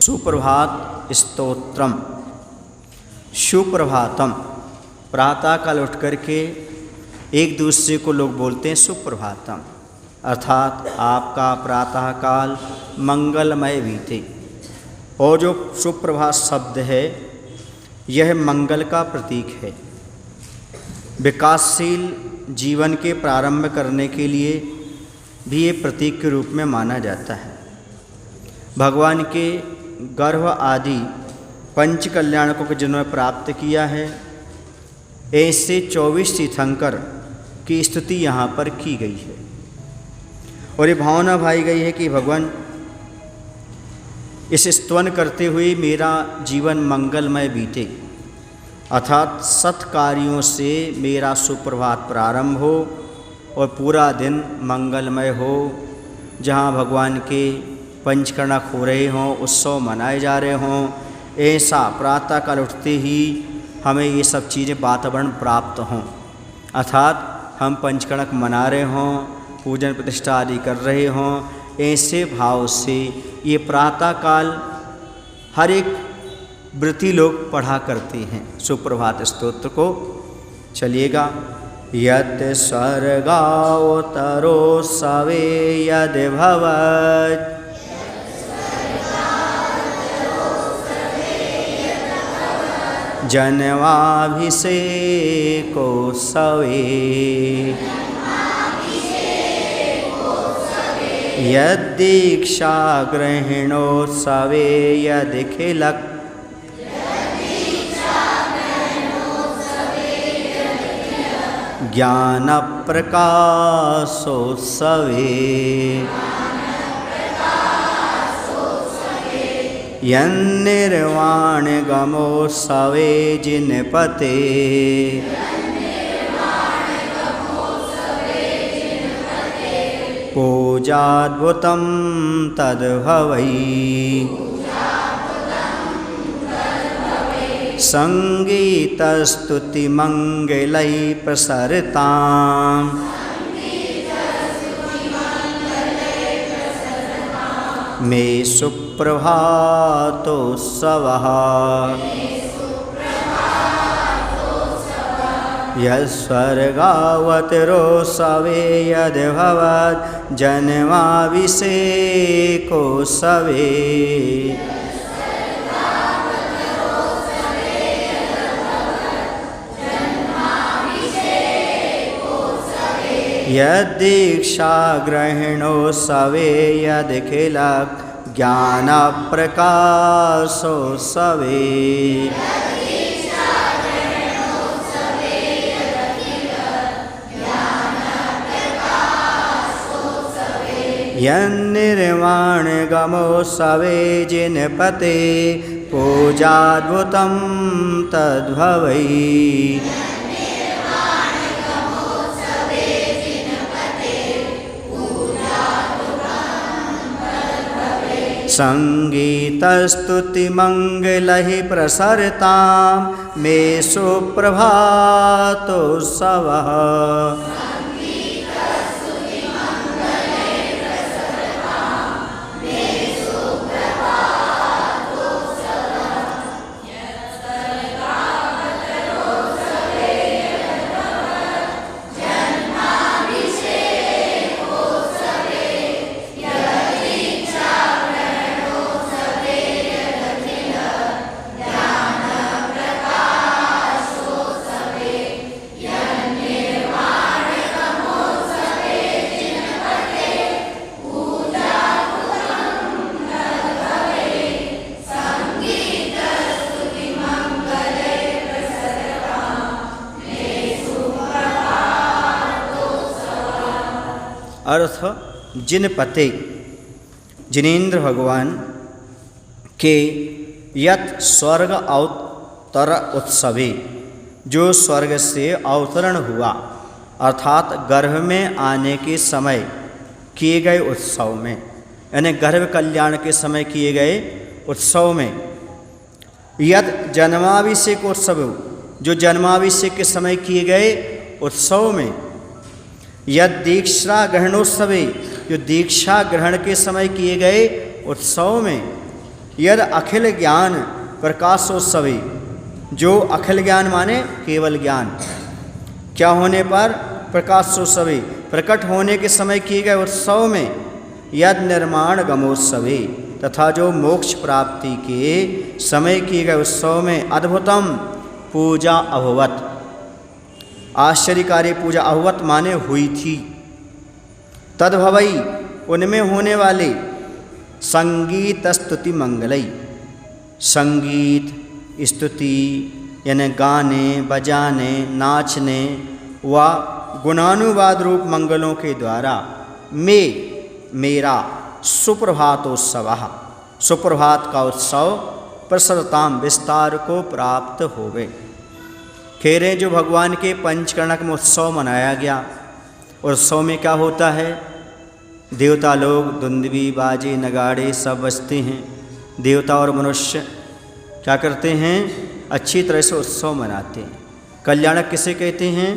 सुप्रभात स्तोत्रम। सुप्रभातम, प्रातःकाल उठ करके एक दूसरे को लोग बोलते हैं सुप्रभातम, अर्थात आपका प्रातःकाल मंगलमय बीते। और जो सुप्रभात शब्द है यह मंगल का प्रतीक है। विकासशील जीवन के प्रारंभ करने के लिए भी ये प्रतीक के रूप में माना जाता है। भगवान के गर्भ आदि पंच कल्याणकों को जिन्होंने प्राप्त किया है, ऐसे 24 तीर्थंकर की स्तुति यहाँ पर की गई है। और ये भावना भाई गई है कि भगवान इस स्तवन करते हुए मेरा जीवन मंगलमय बीते, अर्थात सत्कार्यों से मेरा सुप्रभात प्रारंभ हो और पूरा दिन मंगलमय हो। जहाँ भगवान के पंचकर्णक हो रहे हों, उत्सव मनाए जा रहे हों, ऐसा प्रातःकाल उठते ही हमें ये सब चीज़ें वातावरण प्राप्त हों, अर्थात हम पंचकर्णक मना रहे हों, पूजन प्रतिष्ठा आदि कर रहे हों। ऐसे भाव से ये प्रातःकाल हर एक व्रती लोग पढ़ा करते हैं सुप्रभात स्तोत्र को। चलिएगा। यत् स्वर्गावतरो सवे यद् भवत् जन्माभिषेको सवे यद्दीक्षा ग्रहणोत्सवे यदखिलक् ज्ञानप्रकाशोत्सवे यन्निर्वाणगमोत्सवे जिनपते पूजाद्भुतं तद्भवै संगीतस्तुतिमङ्गलैः प्रसरताम् मे सुप्रभातोत्सवः यस्वर्गावतरो सवे यद्भवत् जन्माभिषेको सवे यद्दीक्षा ग्रहणोत्सवे यदखिलक् ज्ञानप्रकाशोत्सवे यन्निर्वाणगमोत्सवे जिनपते पूजाद्भुतं तद्भवै संगीतस्तुतिमङ्गलैः प्रसरतां मे सुप्रभातोत्सवः अर्थ जिनपते, जिनेन्द्र भगवान के यत स्वर्ग अवतर उत्सवे, जो स्वर्ग से अवतरण हुआ अर्थात गर्भ में आने के समय किए गए उत्सव में, यानी गर्भ कल्याण के समय किए गए उत्सव में, यद जन्माभिषेकोत्सव, जो जन्माभिषेक के समय किए गए उत्सव में, यद दीक्षा ग्रहणोत्सवे, जो दीक्षा ग्रहण के समय किए गए उत्सव में, यद अखिल ज्ञान प्रकाशोत्सवे, जो अखिल ज्ञान माने केवल ज्ञान, क्या होने पर? प्रकाशोत्सवे, प्रकट होने के समय किए गए उत्सव में, यद निर्माण गमोत्सवे, तथा जो मोक्ष प्राप्ति के समय किए गए उत्सव में अद्भुतम पूजा अभवत, आश्चर्यकारी पूजा अभवत माने हुई थी। तद्भवई, उनमें होने वाले संगीत स्तुति मंगलई, संगीत स्तुति यानी गाने बजाने नाचने व गुणानुवाद रूप मंगलों के द्वारा मेरा सुप्रभातोत्सव, सुप्रभात का उत्सव प्रसरताम विस्तार को प्राप्त होवे। कह रहे जो भगवान के पंचकर्णक में उत्सव मनाया गया, उत्सव में क्या होता है? देवता लोग दुंदुभी बाजे नगाड़े सब बजते हैं, देवता और मनुष्य क्या करते हैं? अच्छी तरह से उत्सव मनाते हैं। कल्याणक किसे कहते हैं?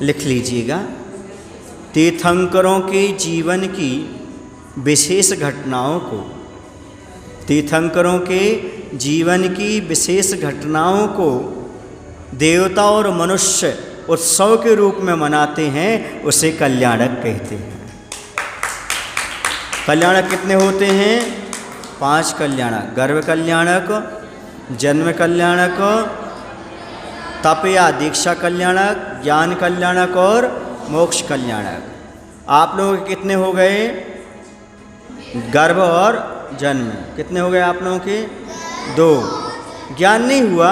लिख लीजिएगा। तीर्थंकरों के जीवन की विशेष घटनाओं को, तीर्थंकरों के जीवन की विशेष घटनाओं को देवता और मनुष्य उत्सव के रूप में मनाते हैं, उसे कल्याणक कहते हैं। कल्याणक कितने होते हैं? 5 कल्याणक। गर्भ कल्याणक, जन्म कल्याणक, तप या दीक्षा कल्याणक, ज्ञान कल्याणक और मोक्ष कल्याणक। आप लोगों के कितने हो गए? गर्भ और जन्म कितने हो गए आप लोगों के? 2। ज्ञान नहीं हुआ?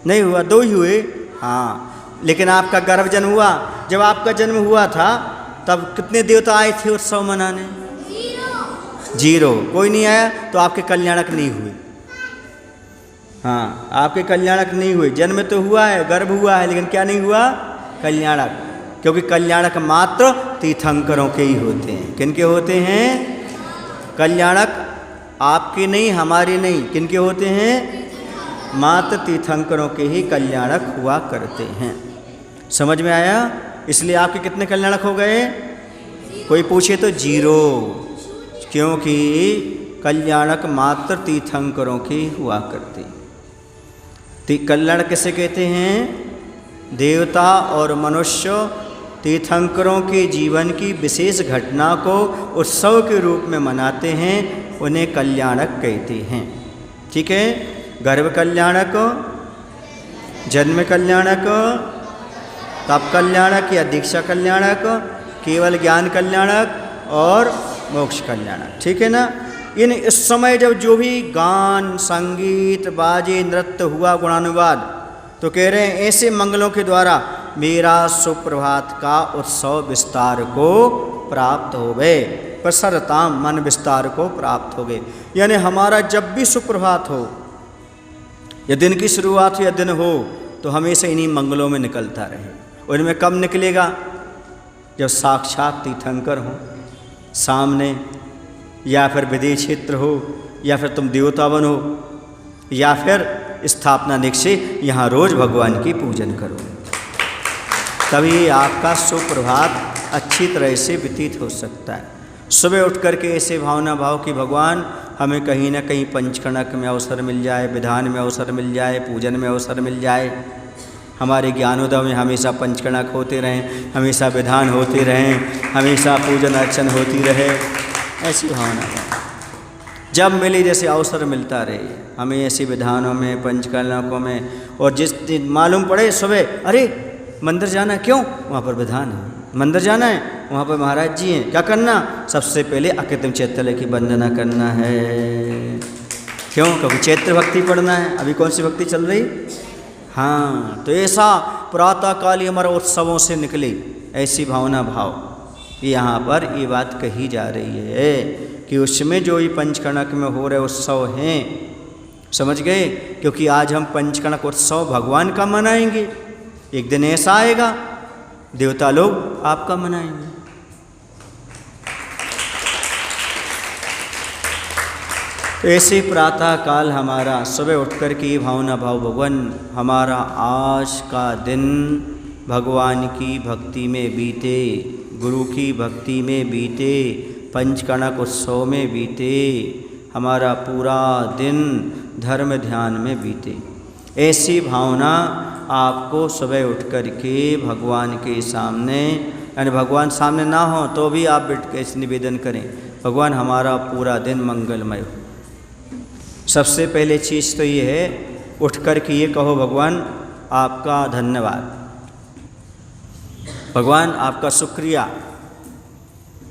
नहीं हुआ, 2 ही हुए। हाँ, लेकिन आपका गर्भ जन्म हुआ। जब आपका जन्म हुआ था तब कितने देवता आए थे उत्सव मनाने? 0। कोई नहीं आया तो आपके कल्याणक नहीं हुए। हाँ, आपके कल्याणक नहीं हुए। जन्म तो हुआ है, गर्भ हुआ है, लेकिन क्या नहीं हुआ? कल्याणक। क्योंकि कल्याणक मात्र तीर्थंकरों के ही होते हैं। किनके होते हैं? कल्याणक आपके नहीं, हमारे नहीं, किनके होते हैं? मात्र तीर्थंकरों के ही कल्याणक हुआ करते हैं। समझ में आया? इसलिए आपके कितने कल्याणक हो गए? कोई पूछे तो 0, क्योंकि कल्याणक मात्र तीर्थंकरों के ही हुआ करते हैं। कल्याण किसे कहते हैं? देवता और मनुष्य तीर्थंकरों के जीवन की विशेष घटना को उत्सव के रूप में मनाते हैं, उन्हें कल्याणक कहते हैं। ठीक है? गर्भ कल्याणक, जन्म कल्याणक, तप कल्याणक या दीक्षा कल्याणक, केवल ज्ञान कल्याणक और मोक्ष कल्याणक। ठीक है ना? इस समय जब जो भी गान संगीत बाजे नृत्य हुआ गुणानुवाद, तो कह रहे हैं ऐसे मंगलों के द्वारा मेरा सुप्रभात का उत्सव विस्तार को प्राप्त हो गए। प्रसरताम मन विस्तार को प्राप्त हो गए। यानी हमारा जब भी सुप्रभात हो या दिन की शुरुआत हो या दिन हो, तो हमेशा इन्हीं मंगलों में निकलता रहे। और इनमें कब निकलेगा? जब साक्षात तीर्थंकर हो सामने, या फिर विदेश क्षेत्र हो, या फिर तुम देवता बनो, या फिर स्थापना निक्षे यहाँ रोज भगवान की पूजन करो, तभी आपका सुप्रभात अच्छी तरह से व्यतीत हो सकता है। सुबह उठ करके ऐसे भावना भाव कि भगवान हमें कहीं ना कहीं पंचकर्णक में अवसर मिल जाए, विधान में अवसर मिल जाए, पूजन में अवसर मिल जाए, हमारे ज्ञानोदय में हमेशा पंचकर्णक होते रहें, हमेशा विधान होते रहें, हमेशा पूजन अर्चन होती रहे, ऐसी भावना जब मिले जैसे अवसर मिलता रहे हमें ऐसे विधानों में पंचकर्णकों में। और जिस दिन मालूम पड़े सुबह, अरे मंदिर जाना है, क्यों? वहाँ पर विधान है। मंदिर जाना है, वहाँ पर महाराज जी हैं, क्या करना? सबसे पहले अकृत्रिम चैतन्य की वंदना करना है। क्यों? क्योंकि चैत्र भक्ति पढ़ना है। अभी कौन सी भक्ति चल रही? हाँ, तो ऐसा प्रातःकाली हमारे उत्सवों से निकले ऐसी भावना भाव, यहाँ पर ये बात कही जा रही है कि उसमें जो ये पंचकर्णक में हो रहे उत्सव हैं, समझ गए? क्योंकि आज हम पंचकर्णक उत्सव भगवान का मनाएंगे, एक दिन ऐसा आएगा देवता लोग आपका मनाएंगे। तो ऐसे प्रातः काल हमारा सुबह उठ कर के भावना भाव, भगवान हमारा आज का दिन भगवान की भक्ति में बीते, गुरु की भक्ति में बीते, पंचकणक उत्सव में बीते, हमारा पूरा दिन धर्म ध्यान में बीते। ऐसी भावना आपको सुबह उठ कर के भगवान के सामने, यानी भगवान सामने ना हो तो भी आप बैठ के निवेदन करें, भगवान हमारा पूरा दिन मंगलमय हो। सबसे पहले चीज़ तो ये है, उठ कर के ये कहो, भगवान आपका धन्यवाद, भगवान आपका शुक्रिया।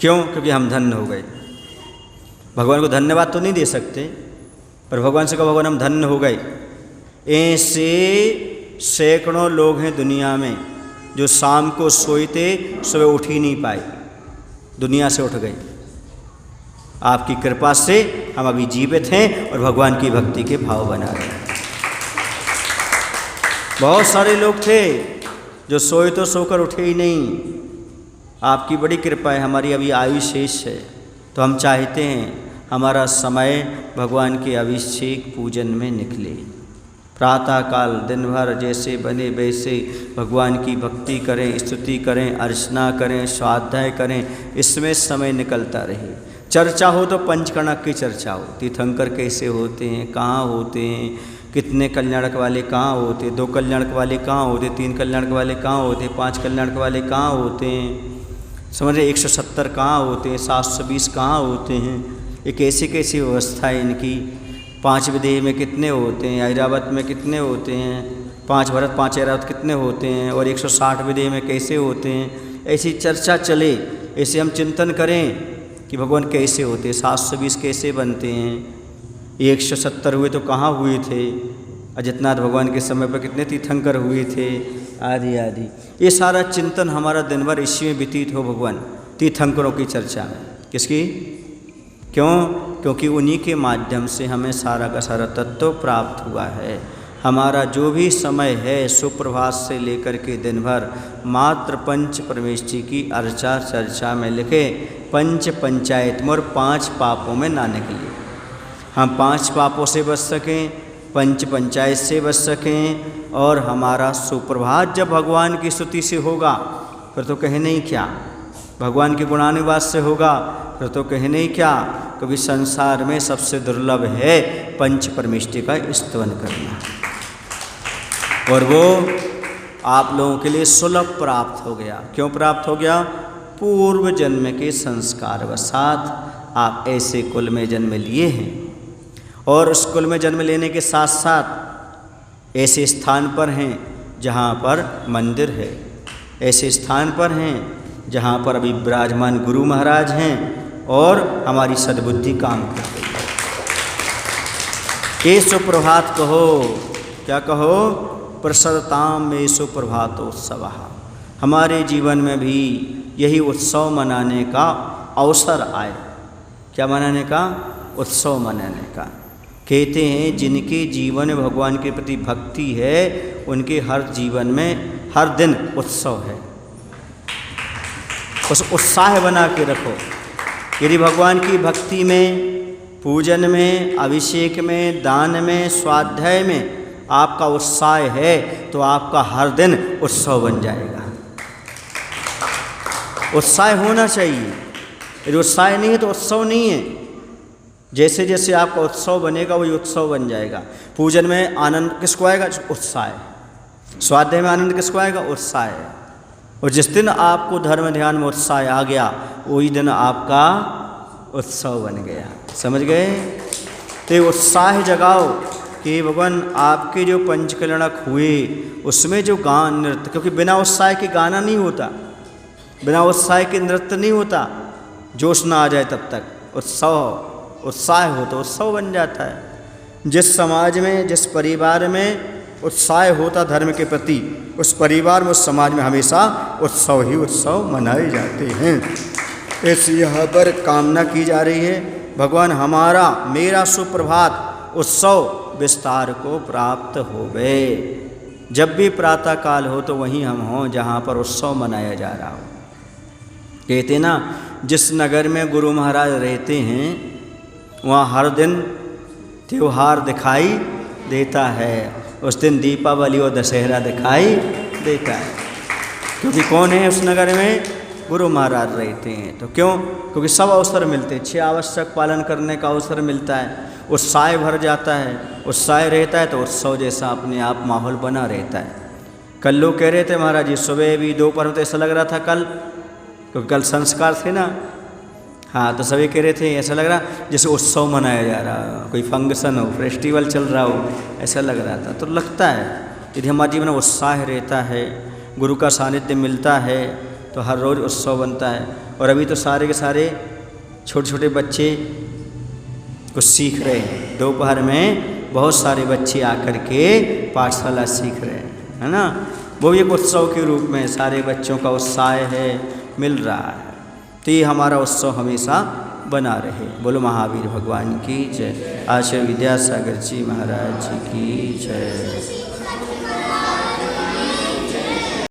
क्यों? क्योंकि हम धन्य हो गए। भगवान को धन्यवाद तो नहीं दे सकते, पर भगवान से कहो, भगवान हम धन्य हो गए। ऐसे सैकड़ों लोग हैं दुनिया में जो शाम को सोते सुबह उठ ही नहीं पाए, दुनिया से उठ गए। आपकी कृपा से हम अभी जीवित हैं और भगवान की भक्ति के भाव बना रहे हैं। बहुत सारे लोग थे जो सोए तो सोकर उठे ही नहीं। आपकी बड़ी कृपा है, हमारी अभी आयु शेष है, तो हम चाहते हैं हमारा समय भगवान के अभिषेक पूजन में निकले। प्रातःकाल दिन भर जैसे बने वैसे भगवान की भक्ति करें, स्तुति करें, अर्चना करें, स्वाध्याय करें, इसमें समय निकलता रहे। चर्चा हो तो पंचकणक की चर्चा हो, तीर्थंकर कैसे होते हैं, कहाँ होते हैं, कितने कल्याणक वाले कहाँ होते, 2 कल्याणक वाले कहाँ होते, 3 कल्याणक वाले कहाँ होते, 5 कल्याणक वाले कहाँ होते हैं, समझ रहे, 170 कहाँ होते हैं, 720 कहाँ होते हैं। ये कैसी कैसी व्यवस्था है इनकी। 5 विदेह में कितने होते हैं, ऐरावत में कितने होते हैं, 5 भरत 5 ऐरावत कितने होते हैं, और 160 विदेह में कैसे होते हैं। ऐसी चर्चा चले, ऐसे हम चिंतन करें कि भगवान कैसे होते हैं, 720 कैसे बनते हैं, 170 हुए तो कहाँ हुए थे, अजितनाथ भगवान के समय पर कितने तीर्थंकर हुए थे, आदि आदि। ये सारा चिंतन हमारा दिन भर इसी में व्यतीत हो, भगवान तीर्थंकरों की चर्चा में। किसकी? क्यों? क्योंकि उन्हीं के माध्यम से हमें सारा का सारा तत्व प्राप्त हुआ है। हमारा जो भी समय है सुप्रभात से लेकर के दिन भर मात्र पंच परमेष्ठी की अर्चा चर्चा में लिखे पंच पंचायत में और 5 पापों में ना निकले। हम 5 पापों से बच सकें, पंच पंचायत से बच सकें, और हमारा सुप्रभात जब भगवान की स्तुति से होगा फिर तो कहने ही क्या, भगवान के गुणानुवाद से होगा फिर तो कहने ही क्या, क्योंकि संसार में सबसे दुर्लभ है पंच परमेष्ठी का स्तवन करना, और वो आप लोगों के लिए सुलभ प्राप्त हो गया। क्यों प्राप्त हो गया? पूर्व जन्म के संस्कार वसात आप ऐसे कुल में जन्म लिए हैं, और उस कुल में जन्म लेने के साथ साथ ऐसे स्थान पर हैं जहाँ पर मंदिर है, ऐसे स्थान पर हैं जहाँ पर अभी विराजमान गुरु महाराज हैं और हमारी सद्बुद्धि काम कर रही है। ये सुप्रभात कहो, क्या कहो? प्रसरताम में सुप्रभातोत्सव। हमारे जीवन में भी यही उत्सव मनाने का अवसर आए। क्या मनाने का? उत्सव मनाने का। कहते हैं जिनके जीवन में भगवान के प्रति भक्ति है उनके हर जीवन में हर दिन उत्सव है। उस उत्साह बना के रखो। यदि भगवान की भक्ति में, पूजन में, अभिषेक में, दान में, स्वाध्याय में आपका उत्साह है तो आपका हर दिन उत्सव बन जाएगा। उत्साह होना चाहिए। यदि उत्साह नहीं है तो उत्सव नहीं है। जैसे जैसे आपका उत्सव बनेगा वही उत्सव बन जाएगा। पूजन में आनंद किसको आएगा? उत्साह। स्वाध्याय में आनंद किसको आएगा? उत्साह। और जिस दिन आपको धर्म ध्यान में उत्साह आ गया वही दिन आपका उत्सव बन गया। समझ गए? तो उत्साह जगाओ कि भगवान आपके जो पंचकल्याणक हुए उसमें जो गान नृत्य, क्योंकि बिना उत्साह के गाना नहीं होता, बिना उत्साह के नृत्य नहीं होता। जोश ना आ जाए तब तक उत्साह हो तो उत्सव बन जाता है। जिस समाज में, जिस परिवार में उत्साह होता धर्म के प्रति, उस परिवार में, उस समाज में हमेशा उत्सव ही उत्सव मनाए जाते हैं। ऐसी यहाँ पर कामना की जा रही है, भगवान हमारा, मेरा सुप्रभात उत्सव विस्तार को प्राप्त होवे। जब भी प्रातःकाल हो तो वहीं हम हों जहाँ पर उत्सव मनाया जा रहा हो। कहते ना, जिस नगर में गुरु महाराज रहते हैं वहाँ हर दिन त्यौहार दिखाई देता है। उस दिन दीपावली और दशहरा दिखाई देता है। क्योंकि कौन है उस नगर में? गुरु महाराज रहते हैं। तो क्यों? क्योंकि सब अवसर मिलते हैं, 6 आवश्यक पालन करने का अवसर मिलता है, उत्साह भर जाता है, उत्साह रहता है तो उत्सव जैसा अपने आप माहौल बना रहता है। कल लोग कह रहे थे महाराज जी, सुबह भी दोपहर में तो ऐसा लग रहा था कल, क्योंकि कल संस्कार थे ना, हाँ, तो सभी कह रहे थे ऐसा लग रहा जैसे उत्सव मनाया जा रहा, कोई फंक्शन हो, फेस्टिवल चल रहा हो, ऐसा लग रहा था। तो लगता है यदि हमारे जीवन में उत्साह रहता है, गुरु का सानिध्य मिलता है, तो हर रोज़ उत्सव बनता है। और अभी तो सारे के सारे छोटे छोटे बच्चे कुछ सीख रहे हैं, दोपहर में बहुत सारे बच्चे आकर के पाठशाला सीख रहे हैं, है ना। वो भी एक उत्सव के रूप में सारे बच्चों का उत्साह है, मिल रहा है। तो ये हमारा उत्सव हमेशा बना रहे। बोलो महावीर भगवान की जय। आचार्य विद्यासागर जी महाराज जी की जय।